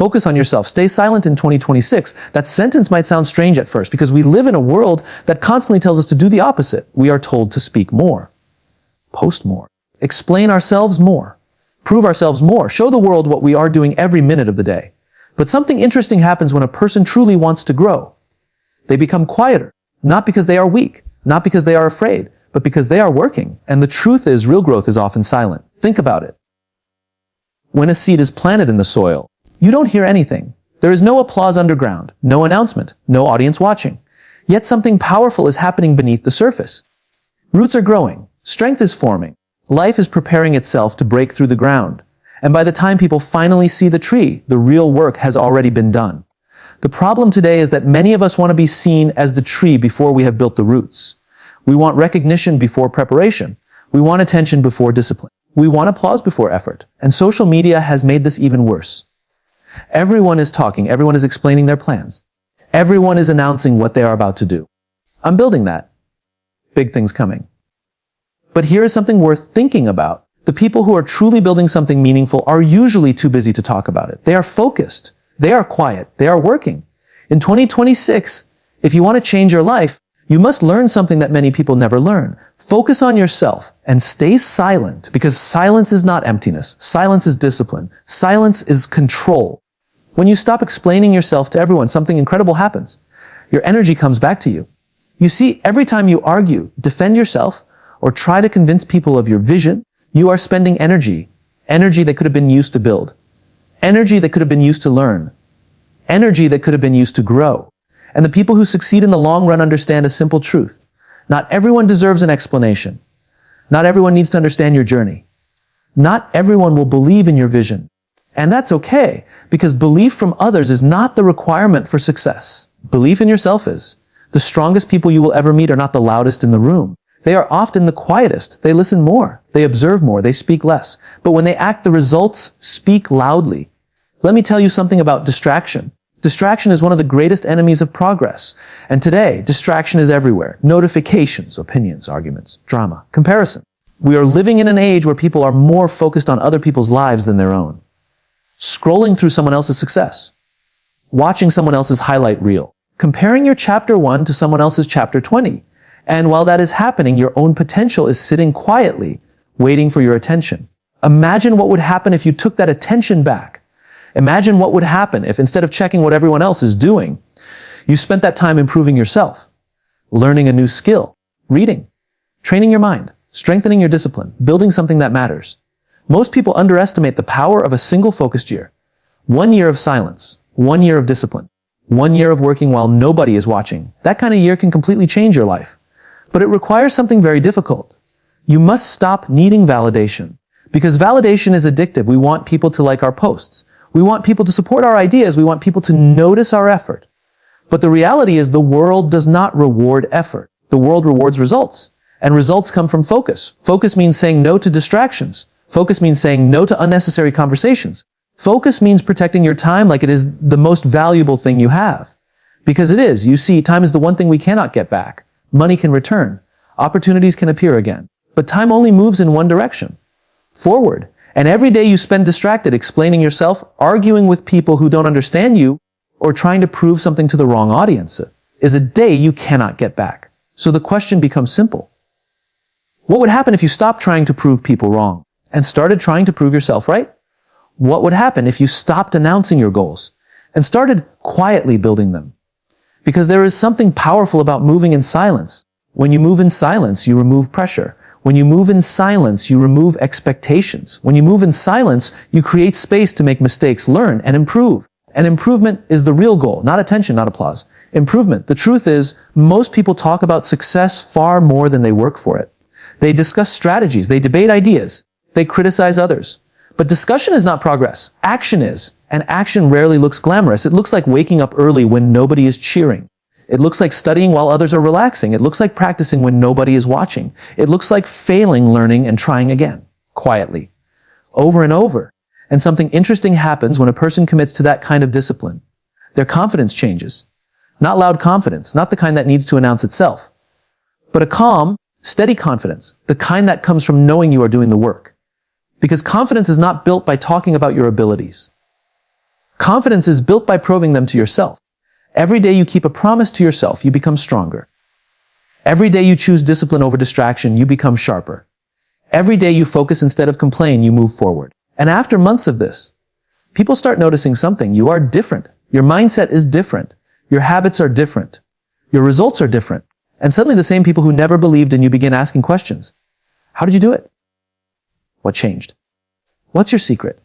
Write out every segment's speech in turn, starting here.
Focus on yourself. Stay silent in 2026. That sentence might sound strange at first because we live in a world that constantly tells us to do the opposite. We are told to speak more, post more, explain ourselves more, prove ourselves more, show the world what we are doing every minute of the day. But something interesting happens when a person truly wants to grow. They become quieter, not because they are weak, not because they are afraid, but because they are working. And the truth is, real growth is often silent. Think about it. When a seed is planted in the soil, you don't hear anything. There is no applause underground, no announcement, no audience watching. Yet something powerful is happening beneath the surface. Roots are growing, strength is forming, life is preparing itself to break through the ground. And by the time people finally see the tree, the real work has already been done. The problem today is that many of us want to be seen as the tree before we have built the roots. We want recognition before preparation. We want attention before discipline. We want applause before effort. And social media has made this even worse. Everyone is talking. Everyone is explaining their plans. Everyone is announcing what they are about to do. I'm building that. Big things coming. But here is something worth thinking about. The people who are truly building something meaningful are usually too busy to talk about it. They are focused. They are quiet. They are working. In 2026, if you want to change your life, you must learn something that many people never learn. Focus on yourself and stay silent, because silence is not emptiness. Silence is discipline. Silence is control. When you stop explaining yourself to everyone, something incredible happens. Your energy comes back to you. You see, every time you argue, defend yourself, or try to convince people of your vision, you are spending energy. Energy that could have been used to build. Energy that could have been used to learn. Energy that could have been used to grow. And the people who succeed in the long run understand a simple truth. Not everyone deserves an explanation. Not everyone needs to understand your journey. Not everyone will believe in your vision. And that's okay, because belief from others is not the requirement for success. Belief in yourself is. The strongest people you will ever meet are not the loudest in the room. They are often the quietest. They listen more. They observe more. They speak less. But when they act, the results speak loudly. Let me tell you something about distraction. Distraction is one of the greatest enemies of progress. And today, distraction is everywhere. Notifications, opinions, arguments, drama, comparison. We are living in an age where people are more focused on other people's lives than their own. Scrolling through someone else's success. Watching someone else's highlight reel. Comparing your chapter 1 to someone else's chapter 20. And while that is happening, your own potential is sitting quietly, waiting for your attention. Imagine what would happen if you took that attention back. Imagine what would happen if, instead of checking what everyone else is doing, you spent that time improving yourself, learning a new skill, reading, training your mind, strengthening your discipline, building something that matters. Most people underestimate the power of a single focused year. 1 year of silence, 1 year of discipline, 1 year of working while nobody is watching. That kind of year can completely change your life. But it requires something very difficult. You must stop needing validation. Because validation is addictive. We want people to like our posts. We want people to support our ideas. We want people to notice our effort. But the reality is the world does not reward effort. The world rewards results. And results come from focus. Focus means saying no to distractions. Focus means saying no to unnecessary conversations. Focus means protecting your time like it is the most valuable thing you have. Because it is. You see, time is the one thing we cannot get back. Money can return. Opportunities can appear again. But time only moves in one direction. Forward. And every day you spend distracted explaining yourself, arguing with people who don't understand you, or trying to prove something to the wrong audience is a day you cannot get back. So the question becomes simple. What would happen if you stopped trying to prove people wrong and started trying to prove yourself right? What would happen if you stopped announcing your goals and started quietly building them? Because there is something powerful about moving in silence. When you move in silence, you remove pressure. When you move in silence, you remove expectations. When you move in silence, you create space to make mistakes, learn, and improve. And improvement is the real goal, not attention, not applause. Improvement. The truth is, most people talk about success far more than they work for it. They discuss strategies, they debate ideas, they criticize others. But discussion is not progress. Action is. And action rarely looks glamorous. It looks like waking up early when nobody is cheering. It looks like studying while others are relaxing. It looks like practicing when nobody is watching. It looks like failing, learning, and trying again, quietly, over and over. And something interesting happens when a person commits to that kind of discipline. Their confidence changes. Not loud confidence, not the kind that needs to announce itself, but a calm, steady confidence, the kind that comes from knowing you are doing the work. Because confidence is not built by talking about your abilities. Confidence is built by proving them to yourself. Every day you keep a promise to yourself, you become stronger. Every day you choose discipline over distraction, you become sharper. Every day you focus instead of complain, you move forward. And after months of this, people start noticing something. You are different. Your mindset is different. Your habits are different. Your results are different. And suddenly the same people who never believed in you begin asking questions. How did you do it? What changed? What's your secret?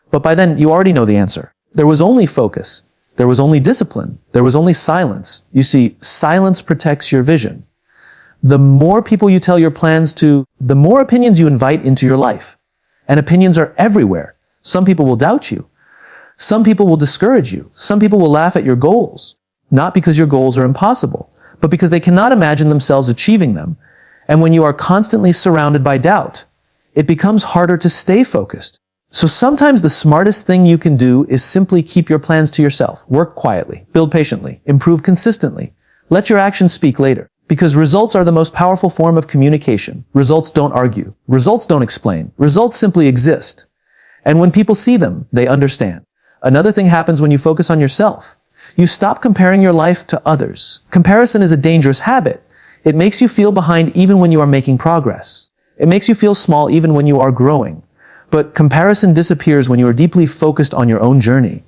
But by then, you already know the answer. There was only focus. There was only discipline. There was only silence. You see, silence protects your vision. The more people you tell your plans to, the more opinions you invite into your life. And opinions are everywhere. Some people will doubt you. Some people will discourage you. Some people will laugh at your goals. Not because your goals are impossible, but because they cannot imagine themselves achieving them. And when you are constantly surrounded by doubt, it becomes harder to stay focused. So sometimes the smartest thing you can do is simply keep your plans to yourself. Work quietly, build patiently, improve consistently. Let your actions speak later. Because results are the most powerful form of communication. Results don't argue. Results don't explain. Results simply exist. And when people see them, they understand. Another thing happens when you focus on yourself. You stop comparing your life to others. Comparison is a dangerous habit. It makes you feel behind even when you are making progress. It makes you feel small even when you are growing. But comparison disappears when you are deeply focused on your own journey.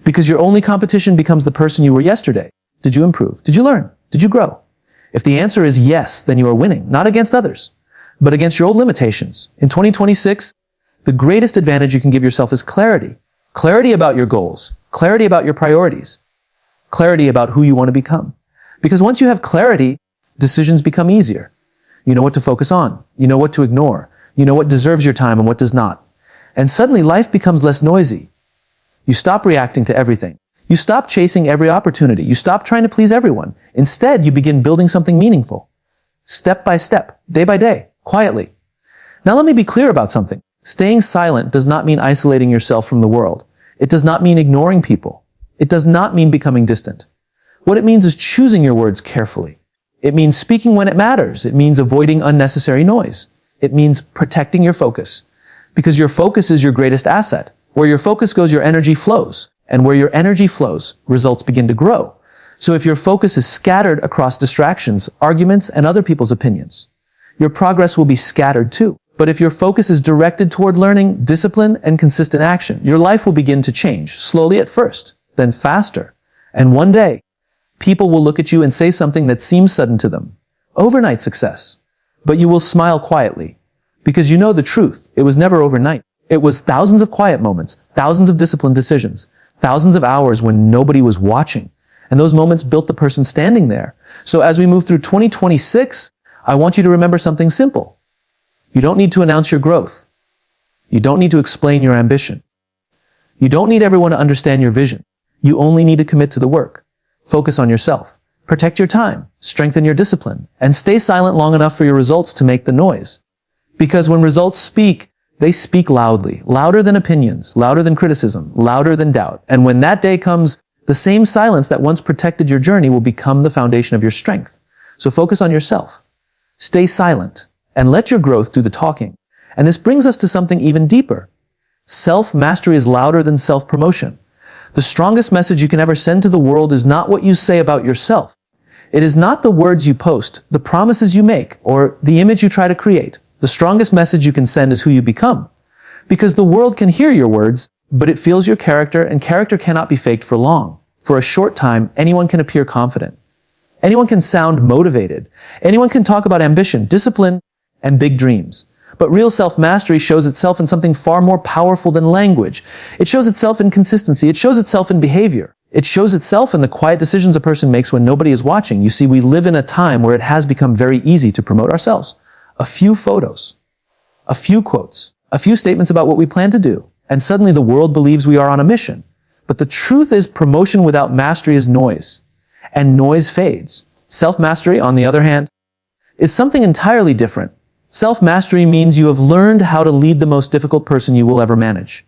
Because your only competition becomes the person you were yesterday. Did you improve? Did you learn? Did you grow? If the answer is yes, then you are winning, not against others, but against your old limitations. In 2026, the greatest advantage you can give yourself is clarity. Clarity about your goals, clarity about your priorities, clarity about who you want to become. Because once you have clarity, decisions become easier. You know what to focus on. You know what to ignore. You know what deserves your time and what does not. And suddenly life becomes less noisy. You stop reacting to everything. You stop chasing every opportunity. You stop trying to please everyone. Instead, you begin building something meaningful. Step by step, day by day, quietly. Now let me be clear about something. Staying silent does not mean isolating yourself from the world. It does not mean ignoring people. It does not mean becoming distant. What it means is choosing your words carefully. It means speaking when it matters. It means avoiding unnecessary noise. It means protecting your focus. Because your focus is your greatest asset. Where your focus goes, your energy flows. And where your energy flows, results begin to grow. So if your focus is scattered across distractions, arguments, and other people's opinions, your progress will be scattered too. But if your focus is directed toward learning, discipline, and consistent action, your life will begin to change, slowly at first, then faster. And one day, people will look at you and say something that seems sudden to them. Overnight success. But you will smile quietly. Because you know the truth. It was never overnight. It was thousands of quiet moments, thousands of disciplined decisions, thousands of hours when nobody was watching. And those moments built the person standing there. So as we move through 2026, I want you to remember something simple. You don't need to announce your growth. You don't need to explain your ambition. You don't need everyone to understand your vision. You only need to commit to the work. Focus on yourself. Protect your time. Strengthen your discipline. And stay silent long enough for your results to make the noise. Because when results speak, they speak loudly, louder than opinions, louder than criticism, louder than doubt. And when that day comes, the same silence that once protected your journey will become the foundation of your strength. So focus on yourself. Stay silent and let your growth do the talking. And this brings us to something even deeper. Self-mastery is louder than self-promotion. The strongest message you can ever send to the world is not what you say about yourself. It is not the words you post, the promises you make, or the image you try to create. The strongest message you can send is who you become. Because the world can hear your words, but it feels your character, and character cannot be faked for long. For a short time, anyone can appear confident. Anyone can sound motivated. Anyone can talk about ambition, discipline, and big dreams. But real self-mastery shows itself in something far more powerful than language. It shows itself in consistency. It shows itself in behavior. It shows itself in the quiet decisions a person makes when nobody is watching. You see, we live in a time where it has become very easy to promote ourselves. A few photos, a few quotes, a few statements about what we plan to do, and suddenly the world believes we are on a mission. But the truth is, promotion without mastery is noise, and noise fades. Self-mastery, on the other hand, is something entirely different. Self-mastery means you have learned how to lead the most difficult person you will ever manage.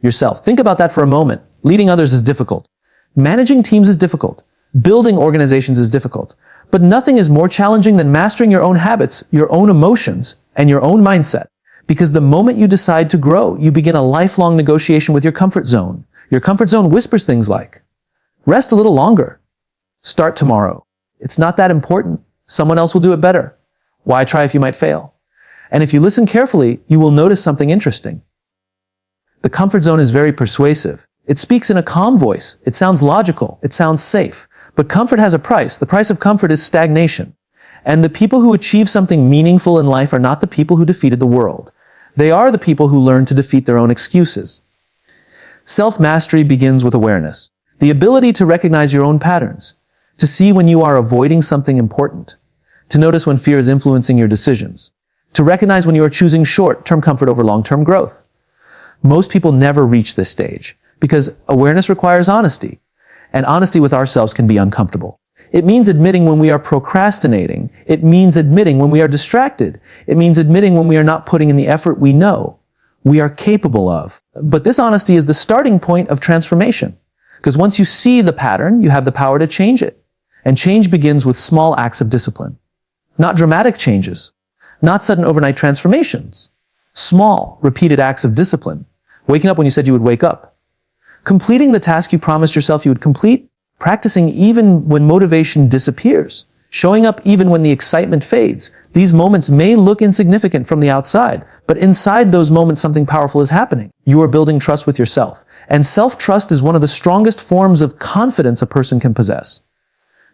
Yourself. Think about that for a moment. Leading others is difficult. Managing teams is difficult. Building organizations is difficult. But nothing is more challenging than mastering your own habits, your own emotions, and your own mindset. Because the moment you decide to grow, you begin a lifelong negotiation with your comfort zone. Your comfort zone whispers things like, rest a little longer. Start tomorrow. It's not that important. Someone else will do it better. Why try if you might fail? And if you listen carefully, you will notice something interesting. The comfort zone is very persuasive. It speaks in a calm voice. It sounds logical. It sounds safe. But comfort has a price. The price of comfort is stagnation. And the people who achieve something meaningful in life are not the people who defeated the world. They are the people who learn to defeat their own excuses. Self-mastery begins with awareness. The ability to recognize your own patterns. To see when you are avoiding something important. To notice when fear is influencing your decisions. To recognize when you are choosing short-term comfort over long-term growth. Most people never reach this stage because awareness requires honesty. And honesty with ourselves can be uncomfortable. It means admitting when we are procrastinating. It means admitting when we are distracted. It means admitting when we are not putting in the effort we know we are capable of. But this honesty is the starting point of transformation. Because once you see the pattern, you have the power to change it. And change begins with small acts of discipline. Not dramatic changes. Not sudden overnight transformations. Small, repeated acts of discipline. Waking up when you said you would wake up. Completing the task you promised yourself you would complete. Practicing even when motivation disappears. Showing up even when the excitement fades. These moments may look insignificant from the outside, but inside those moments something powerful is happening. You are building trust with yourself. And self-trust is one of the strongest forms of confidence a person can possess.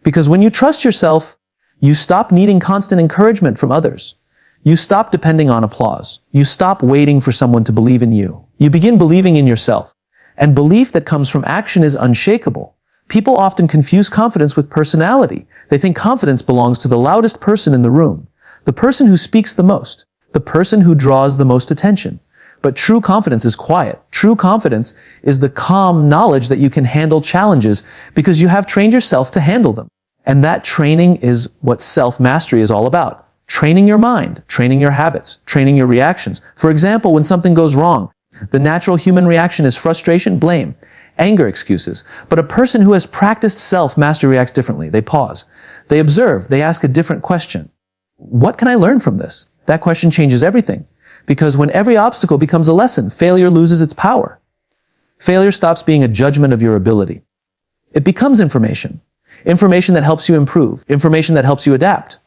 Because when you trust yourself, you stop needing constant encouragement from others. You stop depending on applause. You stop waiting for someone to believe in you. You begin believing in yourself. And belief that comes from action is unshakable. People often confuse confidence with personality. They think confidence belongs to the loudest person in the room, the person who speaks the most, the person who draws the most attention. But true confidence is quiet. True confidence is the calm knowledge that you can handle challenges because you have trained yourself to handle them. And that training is what self-mastery is all about. Training your mind, training your habits, training your reactions. For example, when something goes wrong, the natural human reaction is frustration, blame, anger, excuses. But a person who has practiced self-mastery reacts differently. They pause. They observe. They ask a different question. What can I learn from this? That question changes everything. Because when every obstacle becomes a lesson, failure loses its power. Failure stops being a judgment of your ability. It becomes information. Information that helps you improve. Information that helps you adapt.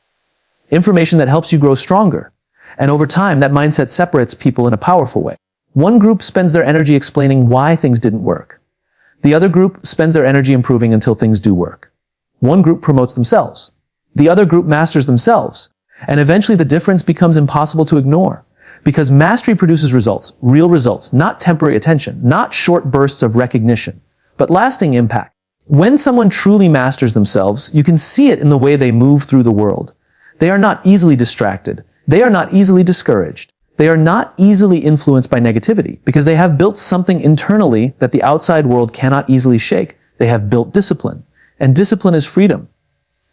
Information that helps you grow stronger. And over time, that mindset separates people in a powerful way. One group spends their energy explaining why things didn't work. The other group spends their energy improving until things do work. One group promotes themselves. The other group masters themselves. And eventually the difference becomes impossible to ignore. Because mastery produces results, real results, not temporary attention, not short bursts of recognition, but lasting impact. When someone truly masters themselves, you can see it in the way they move through the world. They are not easily distracted. They are not easily discouraged. They are not easily influenced by negativity because they have built something internally that the outside world cannot easily shake. They have built discipline. And discipline is freedom.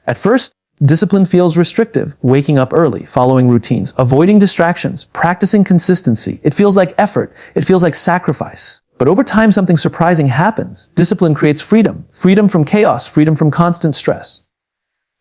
At first, discipline feels restrictive, waking up early, following routines, avoiding distractions, practicing consistency. It feels like effort. It feels like sacrifice. But over time, something surprising happens. Discipline creates freedom. Freedom from chaos. Freedom from constant stress.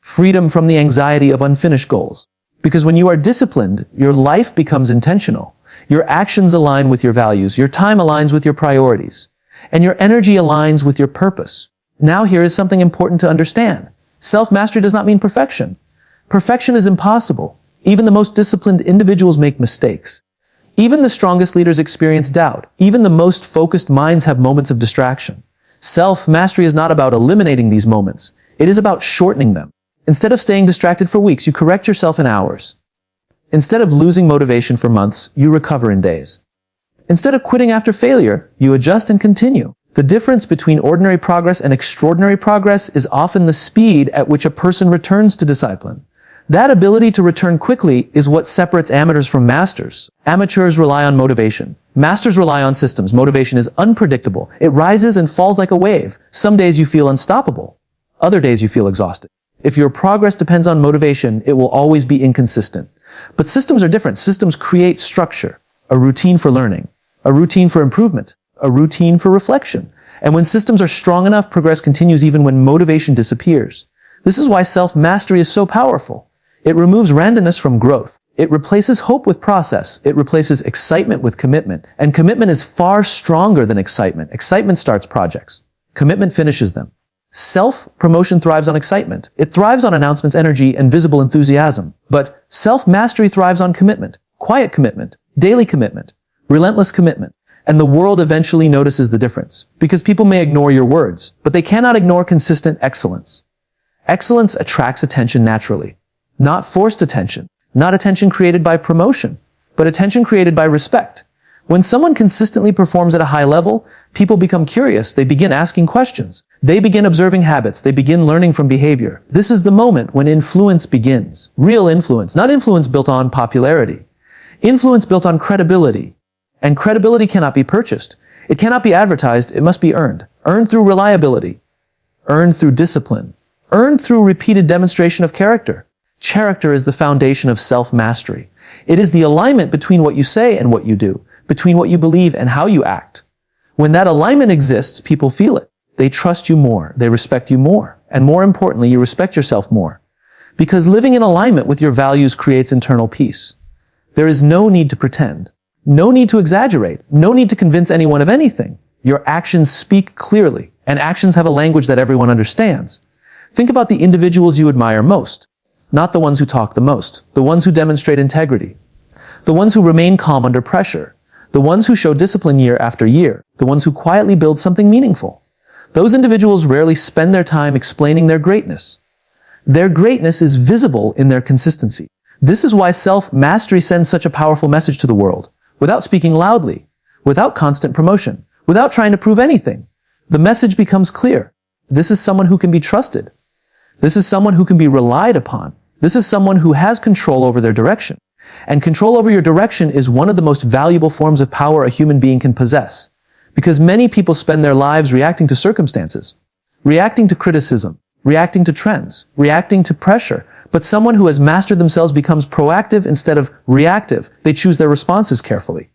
Freedom from the anxiety of unfinished goals. Because when you are disciplined, your life becomes intentional. Your actions align with your values. Your time aligns with your priorities. And your energy aligns with your purpose. Now here is something important to understand. Self-mastery does not mean perfection. Perfection is impossible. Even the most disciplined individuals make mistakes. Even the strongest leaders experience doubt. Even the most focused minds have moments of distraction. Self-mastery is not about eliminating these moments. It is about shortening them. Instead of staying distracted for weeks, you correct yourself in hours. Instead of losing motivation for months, you recover in days. Instead of quitting after failure, you adjust and continue. The difference between ordinary progress and extraordinary progress is often the speed at which a person returns to discipline. That ability to return quickly is what separates amateurs from masters. Amateurs rely on motivation. Masters rely on systems. Motivation is unpredictable. It rises and falls like a wave. Some days you feel unstoppable. Other days you feel exhausted. If your progress depends on motivation, it will always be inconsistent. But systems are different. Systems create structure, a routine for learning, a routine for improvement, a routine for reflection. And when systems are strong enough, progress continues even when motivation disappears. This is why self-mastery is so powerful. It removes randomness from growth. It replaces hope with process. It replaces excitement with commitment. And commitment is far stronger than excitement. Excitement starts projects. Commitment finishes them. Self-promotion thrives on excitement. It thrives on announcements, energy, and visible enthusiasm. But self-mastery thrives on commitment. Quiet commitment. Daily commitment. Relentless commitment. And the world eventually notices the difference. Because people may ignore your words, but they cannot ignore consistent excellence. Excellence attracts attention naturally. Not forced attention. Not attention created by promotion, but attention created by respect. When someone consistently performs at a high level, people become curious. They begin asking questions. They begin observing habits. They begin learning from behavior. This is the moment when influence begins. Real influence, not influence built on popularity. Influence built on credibility. And credibility cannot be purchased. It cannot be advertised. It must be earned. Earned through reliability. Earned through discipline. Earned through repeated demonstration of character. Character is the foundation of self-mastery. It is the alignment between what you say and what you do, between what you believe and how you act. When that alignment exists, people feel it. They trust you more. They respect you more. And more importantly, you respect yourself more. Because living in alignment with your values creates internal peace. There is no need to pretend. No need to exaggerate. No need to convince anyone of anything. Your actions speak clearly, and actions have a language that everyone understands. Think about the individuals you admire most. Not the ones who talk the most, the ones who demonstrate integrity, the ones who remain calm under pressure, the ones who show discipline year after year, the ones who quietly build something meaningful. Those individuals rarely spend their time explaining their greatness. Their greatness is visible in their consistency. This is why self-mastery sends such a powerful message to the world. Without speaking loudly, without constant promotion, without trying to prove anything, the message becomes clear. This is someone who can be trusted. This is someone who can be relied upon. This is someone who has control over their direction. And control over your direction is one of the most valuable forms of power a human being can possess. Because many people spend their lives reacting to circumstances, reacting to criticism, reacting to trends, reacting to pressure. But someone who has mastered themselves becomes proactive instead of reactive. They choose their responses carefully.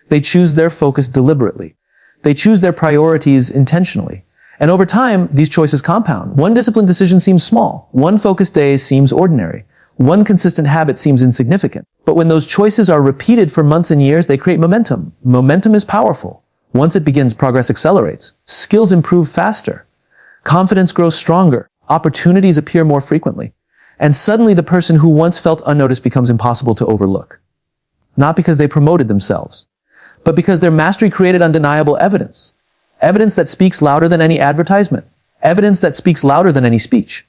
They choose their focus deliberately. They choose their priorities intentionally. And over time, these choices compound. One disciplined decision seems small. One focused day seems ordinary. One consistent habit seems insignificant. But when those choices are repeated for months and years, they create momentum. Momentum is powerful. Once it begins, progress accelerates. Skills improve faster. Confidence grows stronger. Opportunities appear more frequently. And suddenly the person who once felt unnoticed becomes impossible to overlook. Not because they promoted themselves, but because their mastery created undeniable evidence. Evidence that speaks louder than any advertisement. Evidence that speaks louder than any speech.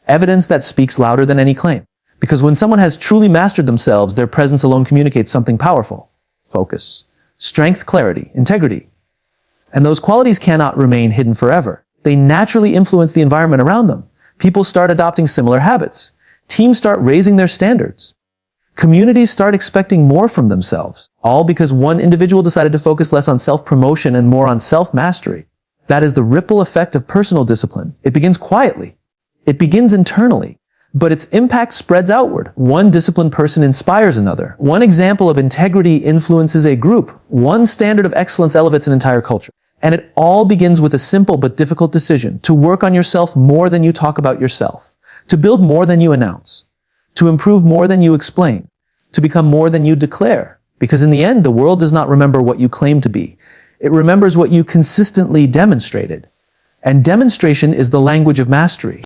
Evidence that speaks louder than any claim. Because when someone has truly mastered themselves, their presence alone communicates something powerful. Focus, strength, clarity, integrity. And those qualities cannot remain hidden forever. They naturally influence the environment around them. People start adopting similar habits. Teams start raising their standards. Communities start expecting more from themselves, all because one individual decided to focus less on self-promotion and more on self-mastery. That is the ripple effect of personal discipline. It begins quietly. It begins internally, but its impact spreads outward. One disciplined person inspires another. One example of integrity influences a group. One standard of excellence elevates an entire culture. And it all begins with a simple but difficult decision: to work on yourself more than you talk about yourself, to build more than you announce, to improve more than you explain, to become more than you declare. Because in the end, the world does not remember what you claim to be. It remembers what you consistently demonstrated. And demonstration is the language of mastery.